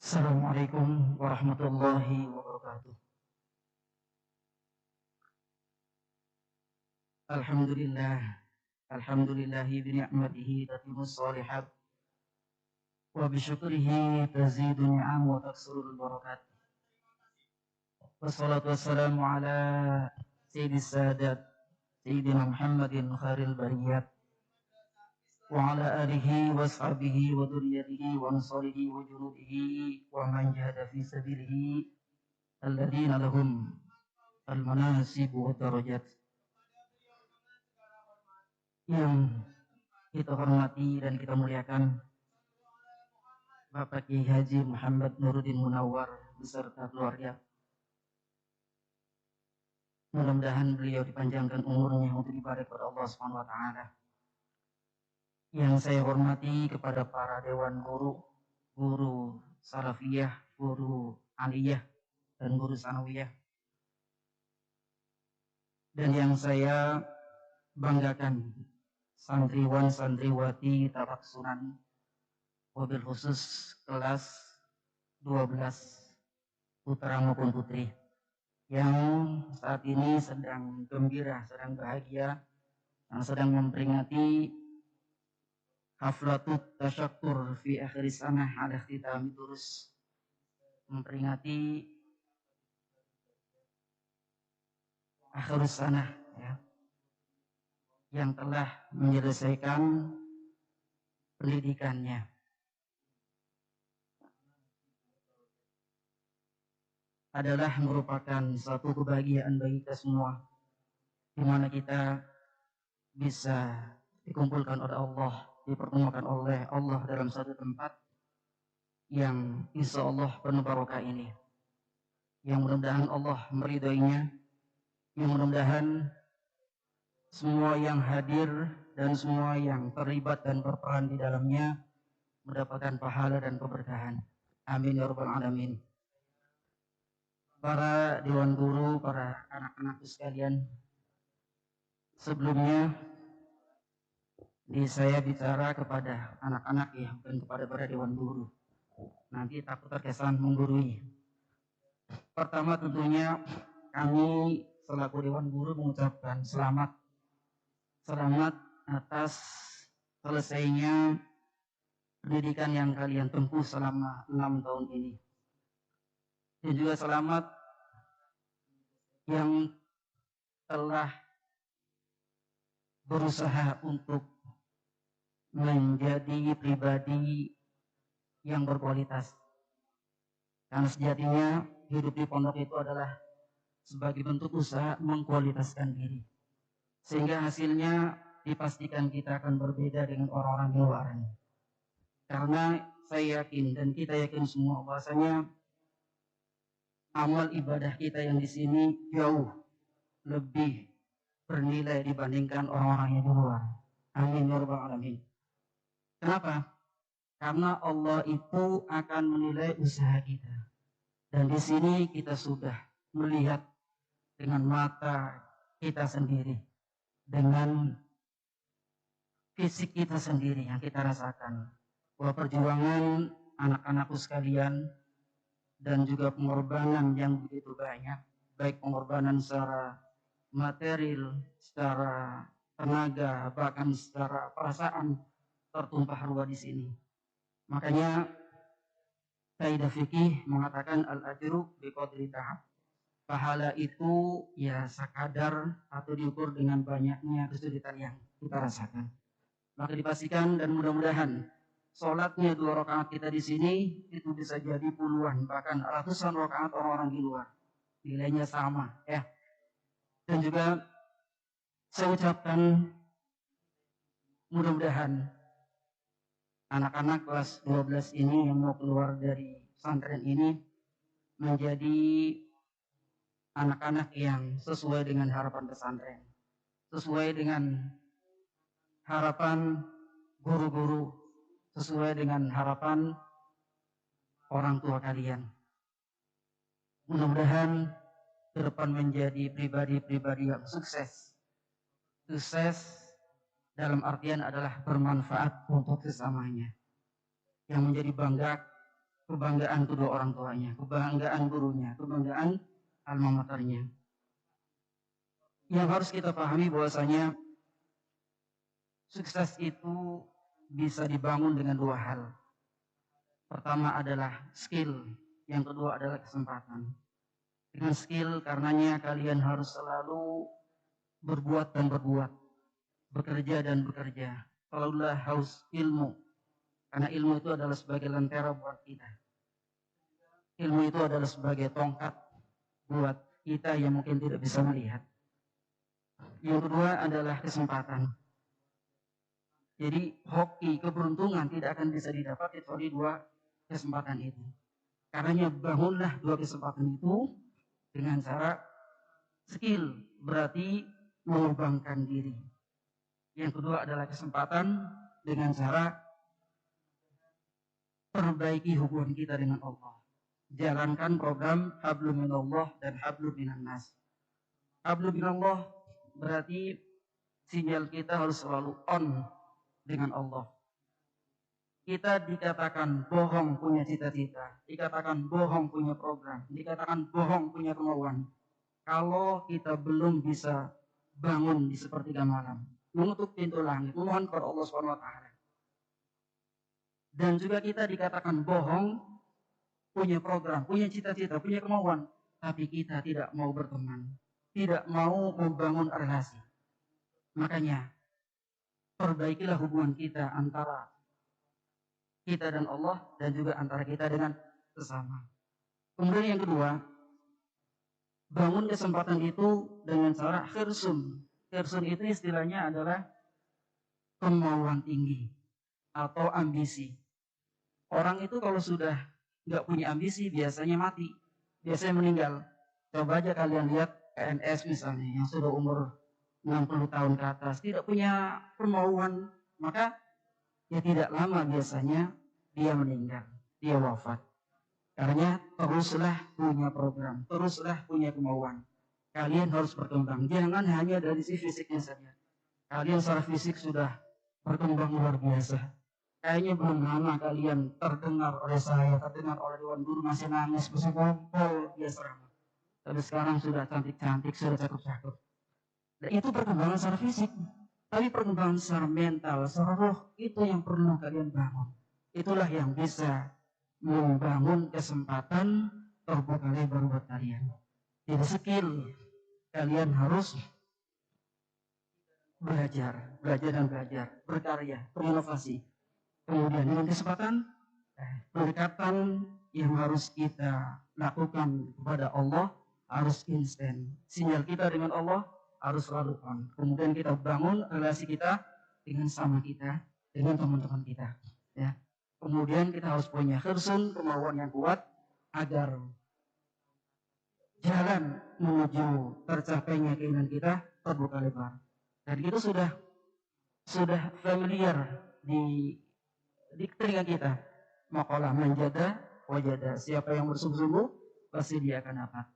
Assalamualaikum warahmatullahi wabarakatuh. Alhamdulillah, alhamdulillahi bi ni'matihi tatimmus shalihat wa bi syukrihi tazidu ni'am wa taksurul barakat. Wassalatu wassalamu ala sayyidis sadat sayyidina Muhammadin khairil bariyat wa ala alihi wa ashabihi wa dzurriyyatihi wa ansarihi wa junudihi wa man jahada fi sabilihi alladziina lahum al-manasib wa darajat. Yang kita hormati dan kita muliakan Bapak Kiai Haji Muhammad Nuruddin Munawwar beserta keluarga. Mudah-mudahan beliau dipanjangkan umurnya untuk ibadah kepada Allah Subhanahu wa taala. Yang saya hormati kepada para dewan guru, guru salafiyah, guru aliyah, dan guru sanawiyah. Dan yang saya banggakan santriwan santriwati Tabak Sunan, wabil khusus kelas 12 putra maupun putri yang saat ini sedang gembira, sedang bahagia, yang sedang memperingati haflatut tasyakkur fi akhir sanah ala ikhtitami durus, memperingati akhir sanah ya, yang telah menyelesaikan pendidikannya. Adalah merupakan suatu kebahagiaan bagi kita semua, di mana kita bisa dikumpulkan oleh Allah, dipertemukan oleh Allah dalam satu tempat yang insya Allah penuh barokah ini, yang mudah-mudahan Allah meridainya, yang mudah-mudahan semua yang hadir dan semua yang terlibat dan berperan di dalamnya mendapatkan pahala dan keberkahan. Amin ya rabbal alamin. Para dewan guru, para anak-anakku sekalian, sebelumnya saya bicara kepada anak-anak ya, bukan kepada para dewan guru. Nanti takut terkesan menggurui. Pertama tentunya kami selaku dewan guru mengucapkan selamat atas selesainya pendidikan yang kalian tempuh selama 6 tahun ini. Dan juga selamat yang telah berusaha untuk menjadi pribadi yang berkualitas. Karena sejatinya hidup di pondok itu adalah sebagai bentuk usaha mengkualitaskan diri. Sehingga hasilnya dipastikan kita akan berbeda dengan orang-orang di luar. Karena saya yakin dan kita yakin semua bahwasanya amal ibadah kita yang di sini jauh lebih bernilai dibandingkan orang-orang yang di luar. Amin ya rabbal alamin. Kenapa? Karena Allah itu akan menilai usaha kita. Dan di sini kita sudah melihat dengan mata kita sendiri, dengan fisik kita sendiri yang kita rasakan, bahwa perjuangan anak-anakku sekalian dan juga pengorbanan yang begitu banyak, baik pengorbanan secara material, secara tenaga, bahkan secara perasaan tertumpah ruah di sini. Makanya kaidah fikih mengatakan al-ajru biqadri ta'ab. Pahala itu ya sekadar atau diukur dengan banyaknya kesulitan yang kita rasakan. Maka dipastikan dan mudah-mudahan sholatnya 2 rakaat kita di sini itu bisa jadi puluhan bahkan ratusan rakaat orang-orang di luar, nilainya sama ya. Dan juga saya ucapkan mudah-mudahan anak-anak kelas 12 ini yang mau keluar dari pesantren ini menjadi anak-anak yang sesuai dengan harapan pesantren, sesuai dengan harapan guru-guru, sesuai dengan harapan orang tua kalian. Mudah-mudahan ke depan menjadi pribadi-pribadi yang sukses. Sukses dalam artian adalah bermanfaat untuk sesamanya. Yang menjadi bangga kebanggaan kedua orang tuanya, kebanggaan gurunya, kebanggaan alma maternya. Yang harus kita pahami bahwasanya sukses itu bisa dibangun dengan dua hal. Pertama adalah skill, yang kedua adalah kesempatan. Dengan skill, karenanya kalian harus selalu berbuat dan berbuat, bekerja dan bekerja. Selalulah haus ilmu, karena ilmu itu adalah sebagai lentera buat kita. Ilmu itu adalah sebagai tongkat buat kita yang mungkin tidak bisa melihat. Yang kedua adalah kesempatan. Jadi hoki, keberuntungan tidak akan bisa didapat kecuali dua kesempatan itu. Karenanya bangunlah dua kesempatan itu dengan cara skill, berarti mengembangkan diri. Yang kedua adalah kesempatan dengan cara perbaiki hubungan kita dengan Allah. Jalankan program Hablum minallah dan Hablum minan nas. Hablum minallah berarti sinyal kita harus selalu on dengan Allah. Kita dikatakan bohong punya cita-cita, dikatakan bohong punya program, dikatakan bohong punya kemauan. Kalau kita belum bisa bangun di sepertiga malam, mengutuk pintu langit, memohon kepada Allah Subhanahu wa taala. Dan juga kita dikatakan bohong, punya program, punya cita-cita, punya kemauan, tapi kita tidak mau berteman, tidak mau membangun relasi. Makanya perbaikilah hubungan kita antara kita dan Allah dan juga antara kita dengan sesama. Kemudian yang kedua, bangun kesempatan itu dengan cara khirsun. Khirsun itu istilahnya adalah kemauan tinggi atau ambisi. Orang itu kalau sudah nggak punya ambisi biasanya mati, biasanya meninggal. Coba aja kalian lihat PNS misalnya yang sudah umur 60 tahun ke atas, tidak punya kemauan, maka ya tidak lama biasanya dia meninggal, dia wafat. Karena teruslah punya program, teruslah punya kemauan. Kalian harus berkembang, jangan hanya dari si fisiknya saja. Kalian secara fisik sudah berkembang luar biasa. Kayaknya belum lama kalian terdengar oleh saya, terdengar oleh Dewan Guru masih nangis, masih ngompol, dia serang. Tapi sekarang sudah cantik-cantik, sudah cakep-cakep. Dan itu perkembangan secara fisik. Tapi perkembangan secara mental, secara roh, itu yang perlu kalian bangun. Itulah yang bisa membangun kesempatan terbuka lebar buat kalian. Jadi skill, kalian harus belajar dan belajar, berkarya, berinovasi. Kemudian dengan kesempatan, pendekatan yang harus kita lakukan kepada Allah harus instan. Sinyal kita dengan Allah harus selalu on. Kemudian kita bangun relasi kita dengan sama kita, dengan teman-teman kita. Ya. Kemudian kita harus punya khirsun, kemauan yang kuat agar jalan menuju tercapainya keinginan kita terbuka lebar. Dan itu sudah familiar di telinga kita. Maqalah menjada wajada. Siapa yang bersungguh-sungguh pasti dia akan dapat.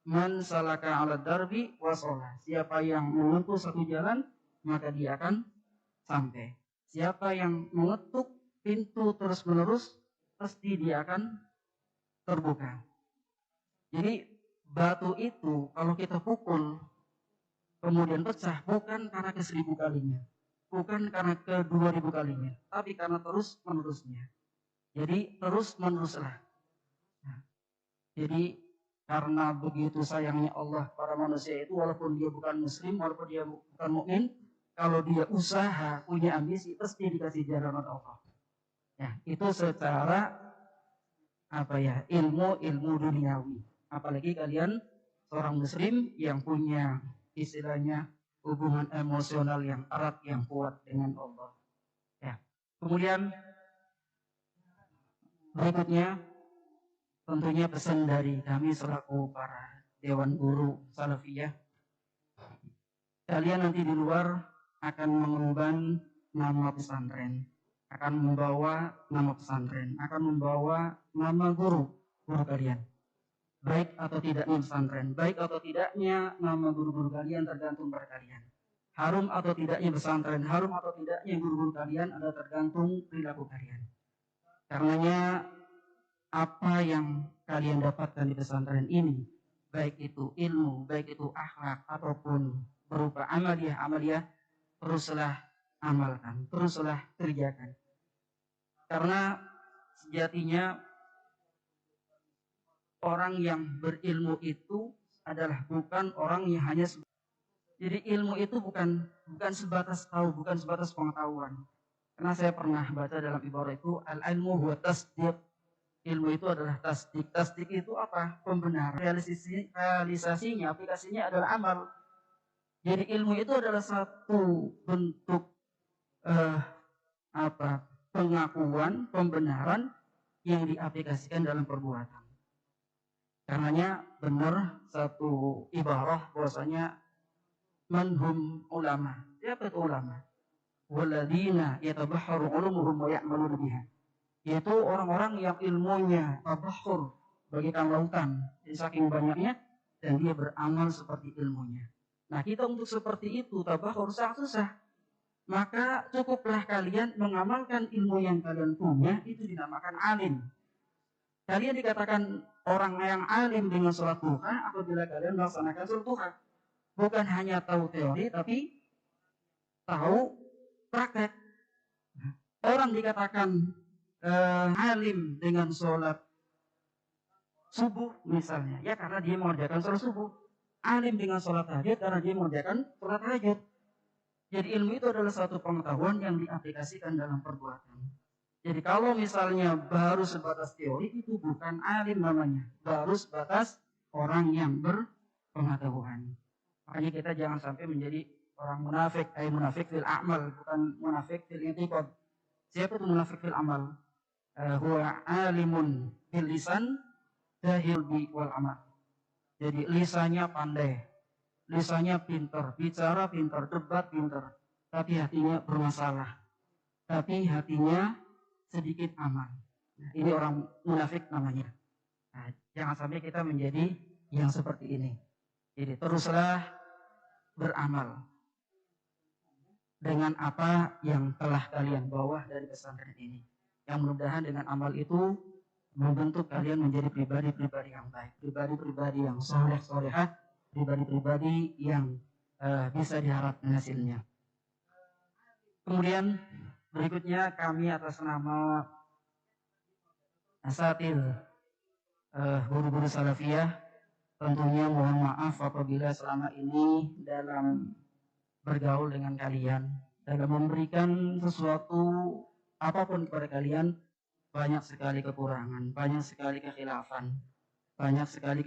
Man salaka 'ala darbi wasolah. Siapa yang menempuh satu jalan maka dia akan sampai. Siapa yang mengetuk pintu terus-menerus pasti dia akan terbuka. Jadi batu itu kalau kita pukul kemudian pecah bukan karena ke-1000 kalinya, bukan karena ke-2000 kalinya, tapi karena terus-menerusnya. Jadi terus-meneruslah. Nah, jadi karena begitu sayangnya Allah pada manusia itu, walaupun dia bukan muslim, walaupun dia bukan mukmin, kalau dia usaha, punya ambisi, pasti dikasih jalan oleh Allah. Ya, itu secara ilmu duniawi. Apalagi kalian seorang muslim yang punya istilahnya hubungan emosional yang erat, yang kuat dengan Allah. Ya. Kemudian berikutnya tentunya pesan dari kami selaku para Dewan Guru Salafiyah. Kalian nanti di luar akan mengemban nama pesantren, akan membawa nama pesantren, akan membawa nama guru kalian. Baik atau tidaknya pesantren, baik atau tidaknya nama guru-guru kalian tergantung pada kalian. Harum atau tidaknya pesantren, harum atau tidaknya guru-guru kalian adalah tergantung perilaku kalian. Karenanya apa yang kalian dapatkan di pesantren ini, baik itu ilmu, baik itu akhlak, ataupun berupa amaliyah, teruslah amalkan, teruslah kerjakan. Karena sejatinya orang yang berilmu itu adalah bukan orang yang hanya jadi ilmu itu bukan sebatas tahu, bukan sebatas pengetahuan. Karena saya pernah baca dalam ibarat itu al-ilmu huwa tasdiq. Ilmu itu adalah tasdik. Tasdik itu apa? Pembenaran. Realisasinya, aplikasinya adalah amal. Jadi ilmu itu adalah satu bentuk pengakuan, pembenaran yang diaplikasikan dalam perbuatan. Karenanya benar satu ibarah bahwasanya manhum ulama. Siapa itu ulama? Walladzina yatabahharu ulumuhum wa ya'maluna biha. Yaitu orang-orang yang ilmunya tabahhur bagaikan lautan, saking banyaknya, dan dia beramal seperti ilmunya. Nah, kita untuk seperti itu tabahhur sangat susah. Maka cukuplah kalian mengamalkan ilmu yang kalian punya, itu dinamakan alim. Kalian dikatakan orang yang alim dengan sholat duha apabila kalian melaksanakan sholat duha. Bukan hanya tahu teori, tapi tahu praktek. Orang dikatakan alim dengan sholat subuh misalnya, ya karena dia mengerjakan sholat subuh. Alim dengan sholat tahajud karena dia mengerjakan sholat tahajud. Jadi ilmu itu adalah satu pengetahuan yang diaplikasikan dalam perbuatan. Jadi kalau misalnya baru sebatas teori, itu bukan alim namanya. Baru sebatas orang yang berpengetahuan. Makanya kita jangan sampai menjadi orang munafik. Munafik fil amal, bukan munafik fil i'tiqad. Siapa itu munafik fil amal? Huwa alimun bil lisan, jahil bi wal amal. Jadi lisannya pandai, lisannya pintar, bicara pintar, debat pintar, tapi hatinya bermasalah, tapi hatinya sedikit amal. Nah, ini orang munafik namanya. Nah, jangan sampai kita menjadi yang seperti ini. Jadi teruslah beramal dengan apa yang telah kalian bawa dari pesantren ini. Yang mudah-mudahan dengan amal itu membentuk kalian menjadi pribadi-pribadi yang baik, pribadi-pribadi yang soleh-solehah, pribadi-pribadi yang bisa diharapkan hasilnya. Kemudian berikutnya kami atas nama Asatil guru-guru salafiyah tentunya mohon maaf apabila selama ini dalam bergaul dengan kalian, dalam memberikan sesuatu apapun kepada kalian, banyak sekali kekurangan, banyak sekali kekhilafan, banyak sekali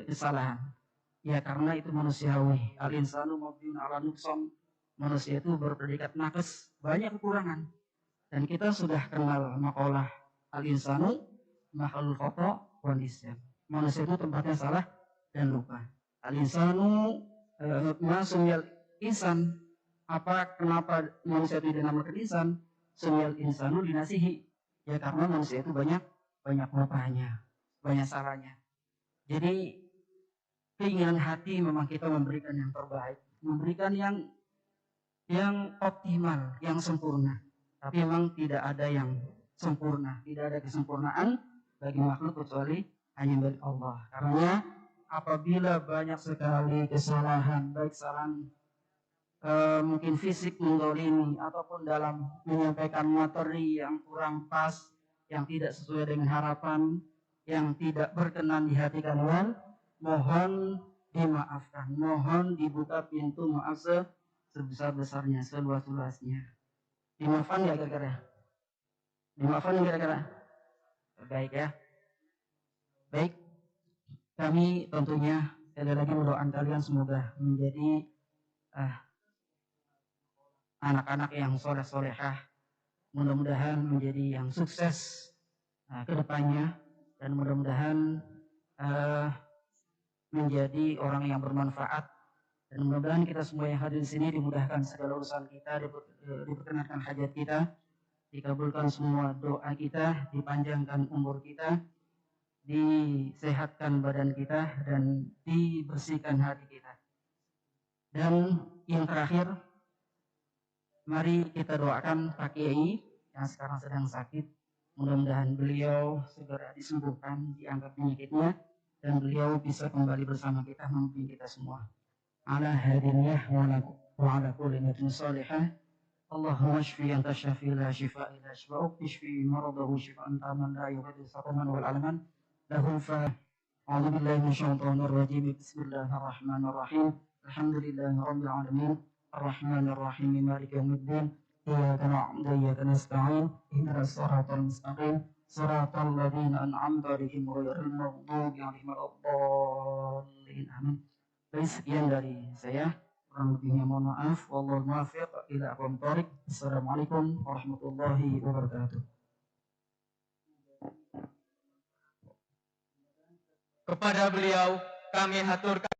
kesalahan. Ya karena itu manusiawi. Al-insanu mabniun ala nuqsan. Manusia itu berpredikat nakes, banyak kekurangan. Dan kita sudah kenal makalah al-insanu makhluk khata wa nisyan. Manusia itu tempatnya salah dan lupa. Al-insanu masumyal insan. Kenapa manusia itu dinamakan insan? Sumyal insanu dinasihi. Ya karena manusia itu banyak lupanya, banyak salahnya. Jadi keinginan hati memang kita memberikan yang terbaik, memberikan yang optimal, yang sempurna. Tapi memang tidak ada yang sempurna, tidak ada kesempurnaan bagi makhluk kecuali hanya dari Allah. Karena apabila banyak sekali kesalahan, baik kesalahan mungkin fisik menggolimi ataupun dalam menyampaikan materi yang kurang pas, yang tidak sesuai dengan harapan, yang tidak berkenan di hati kalian, mohon dimaafkan, mohon dibuka pintu maaf sebesar-besarnya, seluas-luasnya. Dimaafkan ya kira-kira? Dimaafkan kira-kira? Baik ya. Baik. Kami tentunya sekali lagi mendoakan kalian semoga menjadi anak-anak yang soleh-solehah, mudah-mudahan menjadi yang sukses ke depannya, dan mudah-mudahan menjadi orang yang bermanfaat, dan mudah-mudahan kita semua yang hadir di sini dimudahkan segala urusan kita, diperkenankan hajat kita, dikabulkan semua doa kita, dipanjangkan umur kita, disehatkan badan kita, dan dibersihkan hati kita. Dan yang terakhir, mari kita doakan Pak Kiai yang sekarang sedang sakit. Mudah-mudahan beliau segera disembuhkan, diangkat penyakitnya, dan beliau bisa kembali bersama kita, memimpin kita semua. Ala hadiniyah wa ala kulli niyatin salihah. Allahumma shfi anta syafi la shifa illa shifa'uk, ishfi maradahu shifa'an taman la yughadiru saqaman wal alaman lahu fa. A'udzu billahi minasyaitonir rajim. Bismillahirrahmanirrahim. Alhamdulillahi rabbil alamin. Arrahmanir rahim. Maliki yaumiddin. إياك نعبد وإياك نستعين اهدنا الصراط المستقيم صراط الذين أنعمت عليهم غير المغضوب عليهم ولا الضالين آمين. Baik, sekian dari saya, kurang lebihnya mohon maaf. Wallahul muwaffiq ila aqwamit thoriq. Assalamualaikum warahmatullahi wabarakatuh. Kepada beliau kami haturkan